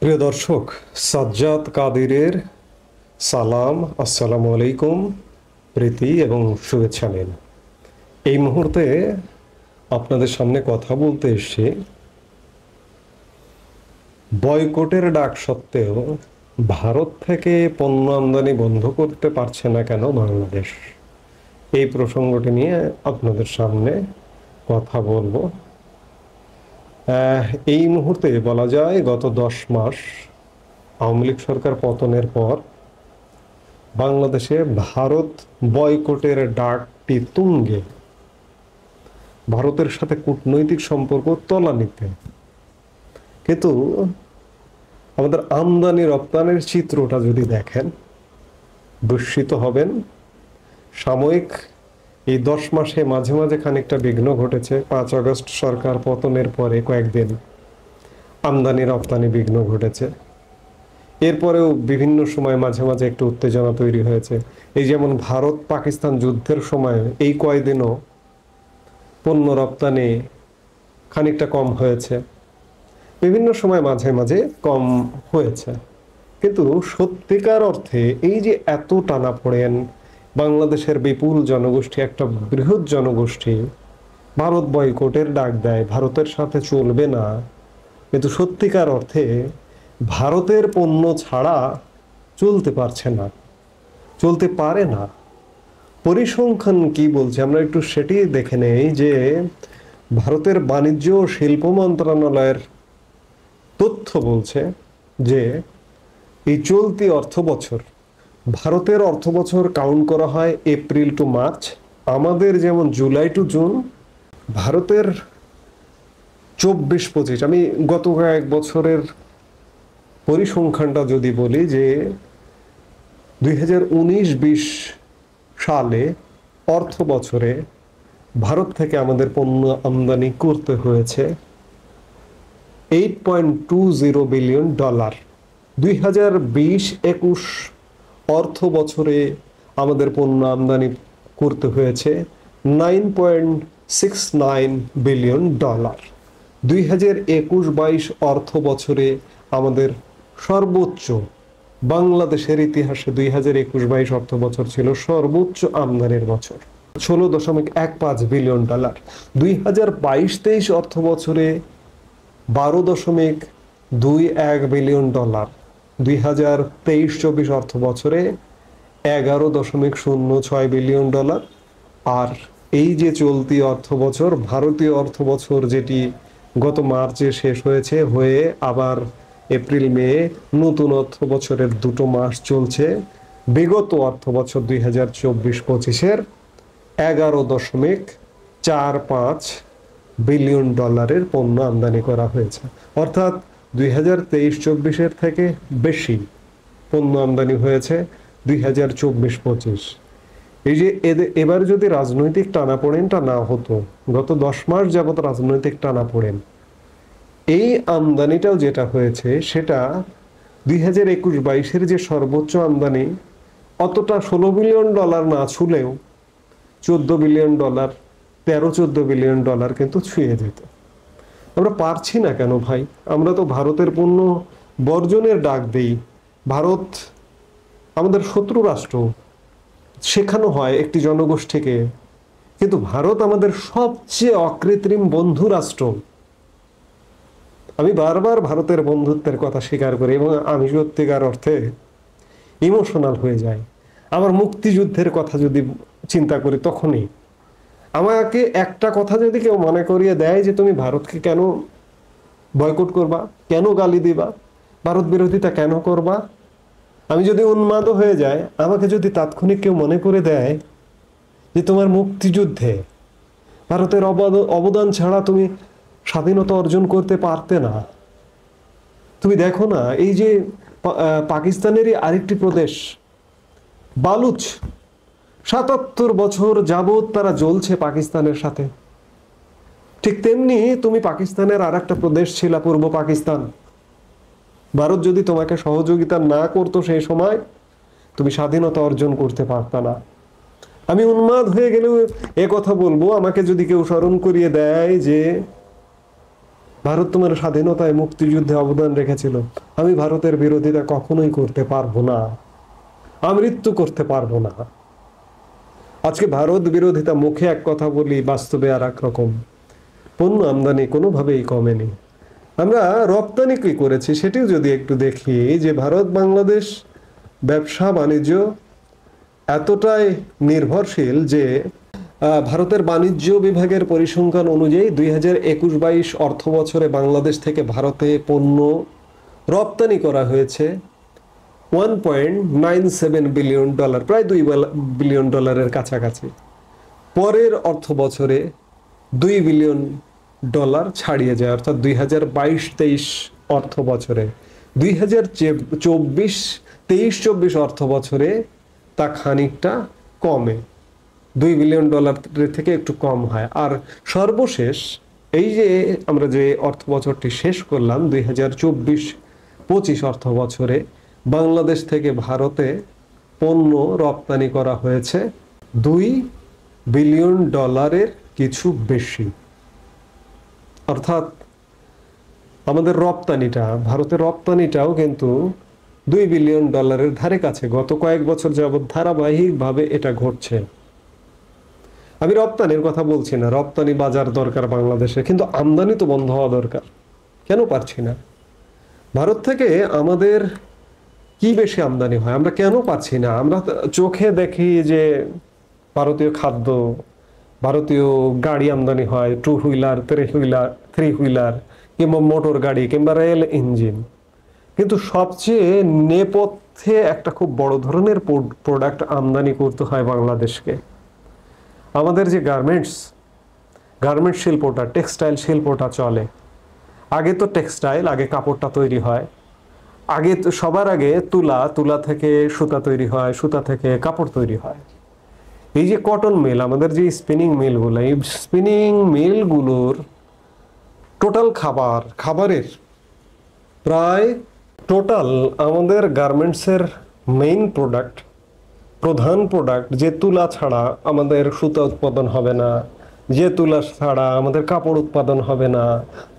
প্রিয় দর্শক, সাজ্জাদ কাদিরের সালাম, আসসালামু আলাইকুম, প্রীতি এবং শুভেচ্ছা নিন। এই মুহূর্তে আপনাদের সামনে কথা বলতে এসে বয়কটের ডাক সত্ত্বেও ভারত থেকে পণ্য আমদানি বন্ধ করতে পারছে না কেন বাংলাদেশ, এই প্রসঙ্গটি নিয়ে আপনাদের সামনে কথা বলবো। এই মুহূর্তে বলা যায় গত 10 মাস আওয়ামী লীগ সরকার পতনের পর বাংলাদেশে ভারত বয়কটের ডাকটি তুঙ্গে। ভারতের সাথে কূটনৈতিক সম্পর্ক তলানিতে, কিন্তু আমাদের আমদানি রপ্তানির চিত্রটা যদি দেখেন বিস্মিত হবেন। সাময়িক এই 10 মাসে মাঝে মাঝে খানিকটা বিঘ্ন ঘটেছে। 5 আগস্ট সরকার পতনের পরে কয়েকদিন আমদানি রপ্তানি বিঘ্ন ঘটেছে। এরপরেও বিভিন্ন সময় মাঝে মাঝে একটু উত্তেজনা তৈরি হয়েছে। এই যেমন ভারত পাকিস্তান যুদ্ধের সময় এই কয়েকদিনও পণ্য রপ্তানি খানিকটা কম হয়েছে, বিভিন্ন সময় মাঝে মাঝে কম হয়েছে। কিন্তু সত্যিকার অর্থে এই যে এত টানাপোড়েন, বাংলাদেশের বিপুল জনগোষ্ঠী, একটা বৃহৎ জনগোষ্ঠী ভারত বয়কটের ডাক দেয়, ভারতের সাথে চলবে না, কিন্তু সত্যিকার অর্থে ভারতের পণ্য ছাড়া চলতে পারছে না, চলতে পারে না। পরিসংখ্যান কি বলছে আমরা একটু সেটি দেখে নেই। যে ভারতের বাণিজ্য ও শিল্প মন্ত্রণালয়ের তথ্য বলছে যে এই চলতি অর্থ বছর, ভারতের অর্থ বছর কাউন্ট করা হয় এপ্রিল টু মার্চ, আমাদের যেমন জুলাই টু জুন, ভারতের 24-25, আমি গত কয়েক বছরের পরিসংখ্যানটা যদি বলি যে 2019-20 সালে অর্থ বছরে ভারত থেকে আমাদের পণ্য আমদানি করতে হয়েছে $8.20 বিলিয়ন। 2020-21 অর্থ বছরে আমাদের পণ্য আমদানি করতে হয়েছে $9.69 বিলিয়ন। 2021-22 অর্থ বছরে আমাদের সর্বোচ্চ, বাংলাদেশের ইতিহাসে 2021-22 অর্থ বছর ছিল সর্বোচ্চ আমদানির বছর, $16.15 বিলিয়ন। 2022-23 অর্থ বছরে $12.21 বিলিয়ন। 2023-24 অর্থ বছরে $11.06 বিলিয়ন। আর এই যে চলতি অর্থ বছর, ভারতীয় অর্থ বছর যেটি গত মার্চে শেষ হয়েছে, হয়ে আবার এপ্রিল মে নতুন অর্থ বছরের 2 মাস চলছে, বিগত অর্থ বছর 2024-25-এর $11.45 বিলিয়ন পণ্য আমদানি করা হয়েছে। অর্থাৎ 2023-24-এর থেকে বেশি পণ্য আমদানি হয়েছে 2024-25। এই যে এবার যদি রাজনৈতিক টানাপোড়েনটা না হতো, গত 10 মাস যাবত রাজনৈতিক টানাপোড়েন, এই আমদানিটাও যেটা হয়েছে সেটা 2021-22-এর যে সর্বোচ্চ আমদানি, অতটা $16 বিলিয়ন না ছুলেও $14 বিলিয়ন, $13-14 বিলিয়ন কিন্তু ছুঁয়ে যেত। আমরা পারছি না কেন ভাই? আমরা তো ভারতের পণ্য বর্জনের ডাক দেই। ভারত আমাদের শত্রু রাষ্ট্র শেখানো হয় একটি জনগোষ্ঠীকে, কিন্তু ভারত আমাদের সবচেয়ে অকৃত্রিম বন্ধু রাষ্ট্র। আমি বারবার ভারতের বন্ধুত্বের কথা স্বীকার করি এবং আমি সত্যিকার অর্থে ইমোশনাল হয়ে যাই। আমার মুক্তিযুদ্ধের কথা যদি চিন্তা করি, তখনই আমাকে একটা কথা যদি কেউ মনে করিয়ে দেয় যে তুমি ভারতকে কেন বয়কট করবা, কেন গালি দিবা, ভারত বিরোধিতা কেন করবা, আমি যদি উন্মাদ হয়ে যাই, আমাকে যদি তাৎক্ষণিক কেউ মনে করে দেয় যে তোমার মুক্তিযুদ্ধে ভারতের অবদান ছাড়া তুমি স্বাধীনতা অর্জন করতে পারতে না। তুমি দেখো না, এই যে পাকিস্তানেরই আরেকটি প্রদেশ বালুচ, 77 বছর যাবৎ তারা জ্বলছে পাকিস্তানের সাথে। ঠিক তেমনি তুমি পাকিস্তানের আর একটা প্রদেশ ছিল পূর্ব পাকিস্তান। ভারত যদি তোমাকে সহযোগিতা না করতো সেই সময়, তুমি স্বাধীনতা অর্জন করতে পারতা না। আমি উন্মাদ হয়ে গেলেও এ কথা বলবো, আমাকে যদি কেউ স্মরণ করিয়ে দেয় যে ভারত তোমার স্বাধীনতায় মুক্তিযুদ্ধে অবদান রেখেছিল, আমি ভারতের বিরোধিতা কখনোই করতে পারবো না, আমৃত্যু করতে পারবো না। আজকে ভারত বিরোধিতা মুখে এক কথা বলি, বাস্তবে আর এক রকম। পণ্য আমদানি কোনোভাবেই কমেনি। আমরা রপ্তানি কি করেছি সেটিও যদি একটু দেখি, যে ভারত বাংলাদেশ ব্যবসা বাণিজ্য এতটাই নির্ভরশীল যে ভারতের বাণিজ্য বিভাগের পরিসংখ্যান অনুযায়ী 2021-22 অর্থ বছরে বাংলাদেশ থেকে ভারতে পণ্য রপ্তানি করা হয়েছে $1.97 বিলিয়ন, প্রায় $2 বিলিয়ন কাছাকাছি। পরের অর্থ বছরে $2 বিলিয়ন ছাড়িয়ে যায়, অর্থাৎ 2022-23 অর্থ বছরে। 2023-24 অর্থ বছরে তা খানিকটা কমে, $2 বিলিয়ন থেকে একটু কম হয়। আর সর্বশেষ এই যে আমরা যে অর্থ বছরটি শেষ করলাম 2024-25 অর্থ বছরে বাংলাদেশ থেকে ভারতে পণ্য রপ্তানি করা হয়েছে $2 বিলিয়ন কিছু বেশি। অর্থাৎ আমাদের রপ্তানিটা, ভারতের রপ্তানিটাও কিন্তু $2 বিলিয়ন ধারে কাছে। গত কয়েক বছর যাবৎ ধারাবাহিকভাবে এটা ঘটছে। আমি রপ্তানির কথা বলছি না, রপ্তানি বাজার দরকার বাংলাদেশে, কিন্তু আমদানি তো বন্ধ হওয়া দরকার। কেন পারছি না? ভারত থেকে আমাদের কি বেশি আমদানি হয়, আমরা কেন পাচ্ছি না? আমরা চোখে দেখি যে ভারতীয় খাদ্য, ভারতীয় গাড়ি আমদানি হয়, 2 হুইলার, 3 হুইলার কিংবা মোটর গাড়ি কিংবা রেল ইঞ্জিন, কিন্তু সবচেয়ে নেপথ্যে একটা খুব বড় ধরনের প্রোডাক্ট আমদানি করতে হয় বাংলাদেশকে। আমাদের যে গার্মেন্টস শিল্পটা, টেক্সটাইল শিল্পটা চলে। আগে তো টেক্সটাইল, আগে কাপড়টা তৈরি হয়, আগে তো সবার আগে তুলা থেকে সুতা তৈরি হয়, সুতা থেকে কাপড় তৈরি হয়। এই যে কটন মিল, আমাদের যে স্পিনিং মিলগুলো, এই স্পিনিং মিলগুলোর টোটাল খাবারের প্রায় টোটাল আমাদের গার্মেন্টসের মেইন প্রধান প্রোডাক্ট যে তুলা ছাড়া আমাদের সুতা উৎপাদন হবে না, যে তুলা ছাড়া আমাদের কাপড় উৎপাদন হবে না,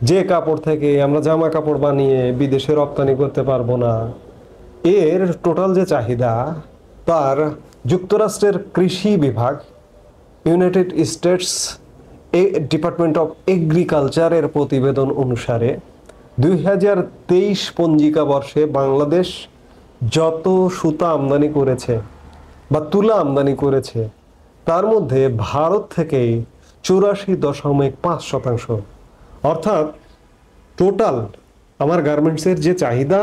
যে কাপড় থেকে আমরা জামা কাপড় বানিয়ে বিদেশে রপ্তানি করতে পারবো না, এর টোটাল যে চাহিদা, তার যুক্তরাষ্ট্রের কৃষি বিভাগ, ইউনাইটেড স্টেটস ডিপার্টমেন্ট অফ এগ্রিকালচারের প্রতিবেদন অনুসারে 2023 পঞ্জিকা বর্ষে বাংলাদেশ যত সুতা আমদানি করেছে বা তুলা আমদানি করেছে, তার মধ্যে ভারত থেকে 84.5%। অর্থাৎ টোটাল আমার গার্মেন্টসের যে চাহিদা,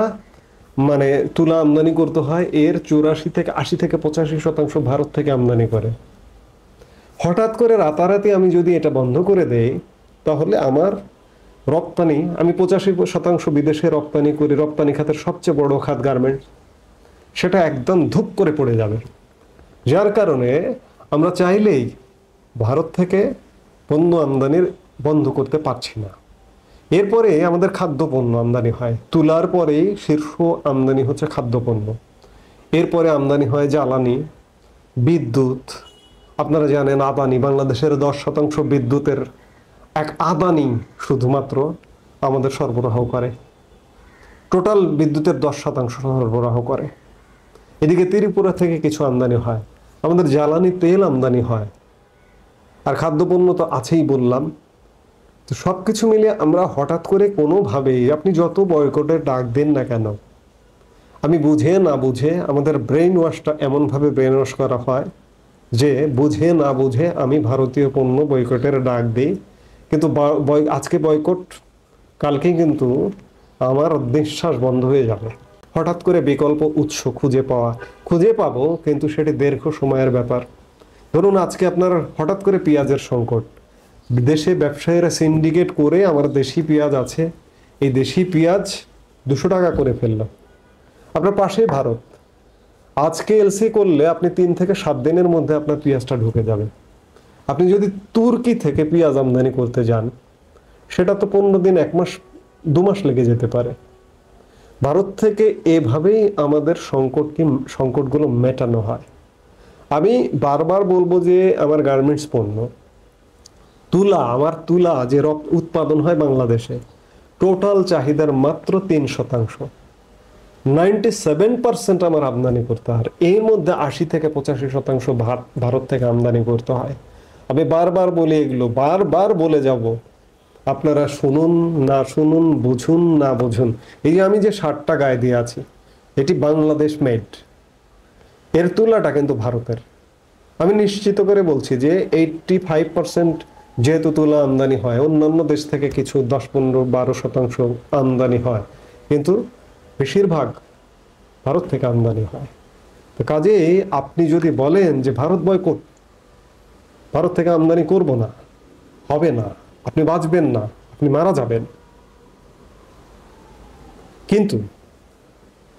মানে তুলা আমদানি করতে হয়, এর 80 থেকে 85% ভারত থেকে আমদানি করে। হঠাৎ করে রাতারাতি আমি যদি এটা বন্ধ করে দেই, তাহলে আমার রপ্তানি, আমি 85% বিদেশে রপ্তানি করি, রপ্তানি খাতের সবচেয়ে বড় খাত গার্মেন্টস, সেটা একদম ধূপ করে পড়ে যাবে। যার কারণে আমরা চাইলেই ভারত থেকে পণ্য আমদানির বন্ধ করতে পারছি না। এরপরে আমাদের খাদ্যপণ্য আমদানি হয়, তুলার পরেই শীর্ষ আমদানি হচ্ছে খাদ্যপণ্য। এরপরে আমদানি হয় জ্বালানি, বিদ্যুৎ। আপনারা জানেন আদানি, বাংলাদেশের 10% বিদ্যুতের এক আদানি শুধুমাত্র আমাদের সরবরাহ করে, টোটাল বিদ্যুতের 10% সরবরাহ করে। এদিকে ত্রিপুরা থেকে কিছু আমদানি হয়, আমাদের জ্বালানি তেল আমদানি হয়, আর খাদ্যপণ্য তো আছেই বললাম। তো সবকিছু মিলে আমরা হঠাৎ করে কোনোভাবেই, আপনি যত বয়কটের ডাক দেন না কেন, আমি বুঝে না বুঝে, আমাদের ব্রেইন ওয়াশটা এমনভাবে ব্রেইন ওয়াশ করা হয় যে বুঝে না বুঝে আমি ভারতীয় পণ্য বয়কটের ডাক দিই। কিন্তু আজকে বয়কট, কালকে কিন্তু আমার নিঃশ্বাস বন্ধ হয়ে যাবে। হঠাৎ করে বিকল্প উৎস খুঁজে পাবো, কিন্তু সেটি দীর্ঘ সময়ের ব্যাপার। ধরুন আজকে আপনার হঠাৎ করে পেঁয়াজের সংকট, দেশে ব্যবসায়ীরা সিন্ডিকেট করে আমার দেশি পেঁয়াজ আছে, এই দেশি পেঁয়াজ 200 টাকা করে ফেললো। আপনার পাশে ভারত, আজকে এলসি করলে আপনি 3 থেকে 7 দিনের মধ্যে আপনার পেঁয়াজটা ঢুকে যাবে। আপনি যদি তুর্কি থেকে পেঁয়াজ আমদানি করতে যান, সেটা তো 15 দিন, 1 মাস, 2 মাস লেগে যেতে পারে। ভারত থেকে এভাবেই আমাদের সংকটগুলো মেটানো হয়। আমি বারবার বলবো যে আমার গার্মেন্টস পণ্য, আমার তুলা যে উৎপাদন হয় বাংলাদেশে, টোটাল চাহিদার মাত্র 3%। 97% আমার আমদানি করতে হয়, এর মধ্যে 80 থেকে 85% ভারত থেকে আমদানি করতে হয়। আমি বারবার বলি, এগুলো বারবার বলে যাব, আপনারা শুনুন না শুনুন, বুঝুন না বুঝুন। এই যে আমি যে শার্টটা গায়ে দিয়ে আছি, এটি বাংলাদেশ মেড, এর তুলাটা কিন্তু ভারতের। আমি নিশ্চিত করে বলছি যে 85% যেহেতু তুলা আমদানি হয়, অন্যান্য দেশ থেকে কিছু 10-15-12% আমদানি হয়, কিন্তু বেশিরভাগ ভারত থেকে আমদানি হয়। তো কাজে আপনি যদি বলেন যে ভারত বয়কট, ভারত থেকে আমদানি করব না, হবে না, আপনি বাঁচবেন না, আপনি মারা যাবেন। কিন্তু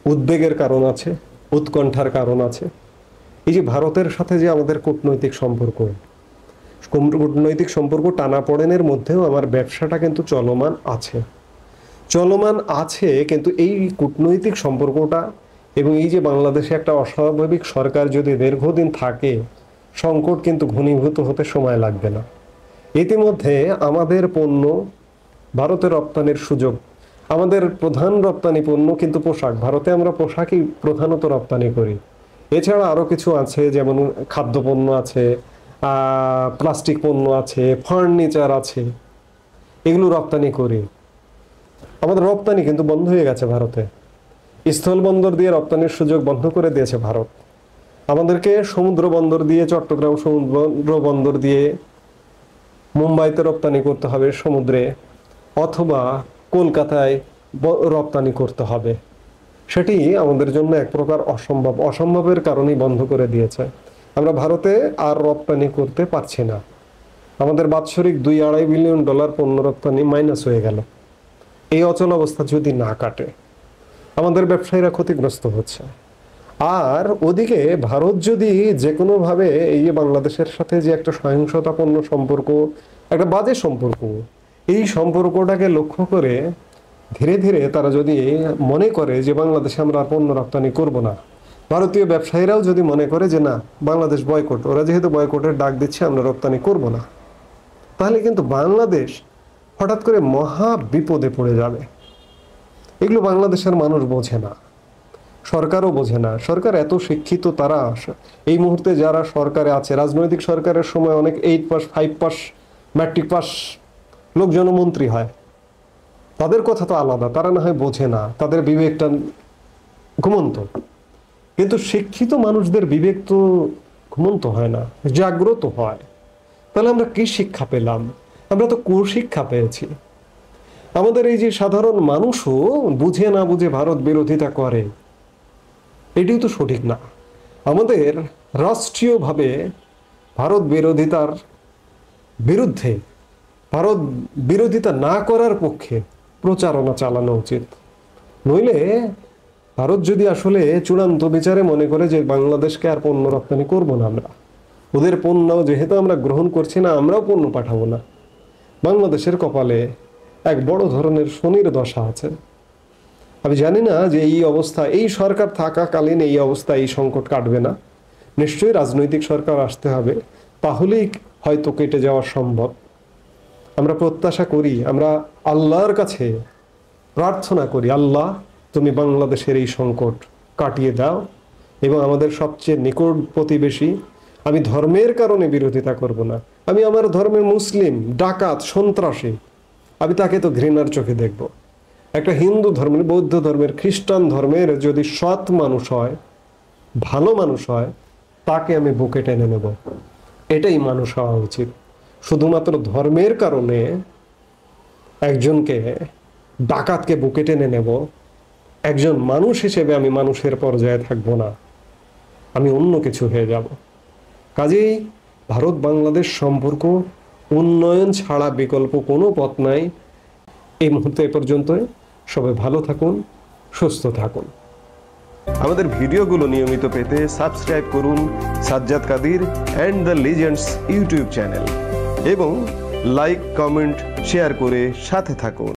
উদ্বেগের কারণ আছে, উৎকণ্ঠার কারণ আছে। এই যে ভারতের সাথে যে আমাদের কূটনৈতিক সম্পর্ক টানাপোড়েনের মধ্যেও আমার ব্যবসাটা কিন্তু চলমান আছে, কিন্তু এই কূটনৈতিক সম্পর্কটা এবং এই যে বাংলাদেশে একটা অস্বাভাবিক সরকার যদি দীর্ঘদিন থাকে, সংকট কিন্তু ঘনীভূত হতে সময় লাগবে না। ইতিমধ্যে আমাদের পণ্য ভারতে রপ্তানির সুযোগ, আমাদের প্রধান রপ্তানি পণ্য কিন্তু পোশাক, ভারতে আমরা পোশাকই প্রধানত রপ্তানি করি। এছাড়া আরো কিছু আছে, যেমন খাদ্যপণ্য আছে, প্লাস্টিক পণ্য আছে, ফার্নিচার আছে, এগুলো রপ্তানি করি। আমাদের রপ্তানি কিন্তু বন্ধ হয়ে গেছে ভারতে, স্থল বন্দর দিয়ে রপ্তানির সুযোগ বন্ধ করে দিয়েছে ভারত। আমাদেরকে সমুদ্র বন্দর দিয়ে, চট্টগ্রাম সমুদ্র বন্দর দিয়ে মুম্বাইতে রপ্তানি করতে হবে সমুদ্রে, অথবা কলকাতায় রপ্তানি করতে হবে। সেটি আমাদের জন্য এক প্রকার অসম্ভবের কারণেই বন্ধ করে দিয়েছে। আমরা ভারতে আর রপ্তানি করতে পারছি না। আমাদের বাৎসরিক $2-2.5 বিলিয়ন পণ্য রপ্তানি মাইনাস হয়ে গেল। এই অচল অবস্থা যদি না কাটে, আমাদের ব্যবসায়ীরা ক্ষতিগ্রস্ত হচ্ছে। আর ওদিকে ভারত যদি যে কোনোভাবে এই যে বাংলাদেশের সাথে যে একটা সহিংসতাপূর্ণ সম্পর্ক, একটা বাজে সম্পর্ক, এই সম্পর্কটাকে লক্ষ্য করে ধীরে ধীরে তারা যদি মনে করে যে বাংলাদেশে আমরা আর পণ্য রপ্তানি করব না, ভারতীয় ব্যবসায়ীরাও যদি মনে করে যে না, বাংলাদেশ বয়কট, ওরা যেহেতু বয়কটের ডাক দিচ্ছে, আমরা রপ্তানি করব না, তাহলে কিন্তু বাংলাদেশ হঠাৎ করে মহা বিপদে পড়ে যাবে। এগুলো বাংলাদেশের মানুষ বোঝে না, সরকারও বোঝে না। সরকার এত শিক্ষিত, তারা এই মুহূর্তে যারা সরকারে আছে, রাজনৈতিক সরকারের সময় অনেক 8 পাস 5 পাস ম্যাট্রিক পাস লোকজন মন্ত্রী হয়, তাদের কথা তো আলাদা, তারা না হয় বোঝে না, তাদের বিবেকটা ঘুমন্ত। কিন্তু শিক্ষিত মানুষদের বিবেক তো ঘুমন্ত হয় না, জাগ্রত হয়। তাহলে আমরা কি শিক্ষা পেলাম? আমরা তো কুশিক্ষা পেয়েছি। আমাদের এই যে সাধারণ মানুষও বুঝে না বুঝে ভারত বিরোধিতা করে, এটিও তো সঠিক না। আমাদের রাষ্ট্রীয়ভাবে ভারত বিরোধিতার বিরুদ্ধে, ভারত বিরোধিতা না করার পক্ষে প্রচারণা চালানো উচিত। নইলে ভারত যদি আসলে চূড়ান্ত বিচারে মনে করে যে বাংলাদেশকে আর পণ্য রপ্তানি করবো না, আমরা ওদের পণ্য যেহেতু আমরা গ্রহণ করছি না, আমরাও পণ্য পাঠাবো না, বাংলাদেশের কপালে এক বড় ধরনের শনির দশা আছে। আমি জানি না যে এই অবস্থা, এই সরকার থাকাকালীন এই অবস্থা, এই সংকট কাটবে না। নিশ্চয়ই রাজনৈতিক সরকার আসতে হবে, তাহলেই হয়তো কেটে যাওয়া সম্ভব। আমরা প্রত্যাশা করি, আমরা আল্লাহর কাছে প্রার্থনা করি, আল্লাহ তুমি বাংলাদেশের এই সংকট কাটিয়ে দাও। এবং আমাদের সবচেয়ে নিকট প্রতিবেশী, আমি ধর্মের কারণে বিরোধিতা করব না, আমি আমার ধর্মের মুসলিম, ডাকাত, সন্ত্রাসী, আমি তাকে তো ঘৃণার চোখে দেখব। একটা হিন্দু ধর্মের, বৌদ্ধ ধর্মের, খ্রিস্টান ধর্মের যদি সৎ মানুষ হয়, ভালো মানুষ হয়, তাকে আমি বুকে টেনে নেব। এটাই মানুষ হওয়া উচিত। শুধুমাত্র ধর্মের কারণে একজনকে, ডাকাতকে বুকে টেনে নেব, একজন মানুষ হিসেবে আমি মানুষের পর্যায়ে থাকবো না, আমি অন্য কিছু হয়ে যাব। কাজেই ভারত বাংলাদেশ সম্পর্ক উন্নয়ন ছাড়া বিকল্প কোনো পথ নাই। এই মুহূর্তে এ পর্যন্ত। সবাই ভালো থাকুন, সুস্থ থাকুন। আমাদের ভিডিওগুলো নিয়মিত পেতে সাবস্ক্রাইব করুন Sajjad Kadir and the legends YouTube channel এবং লাইক, কমেন্ট, শেয়ার করে সাথে থাকুন।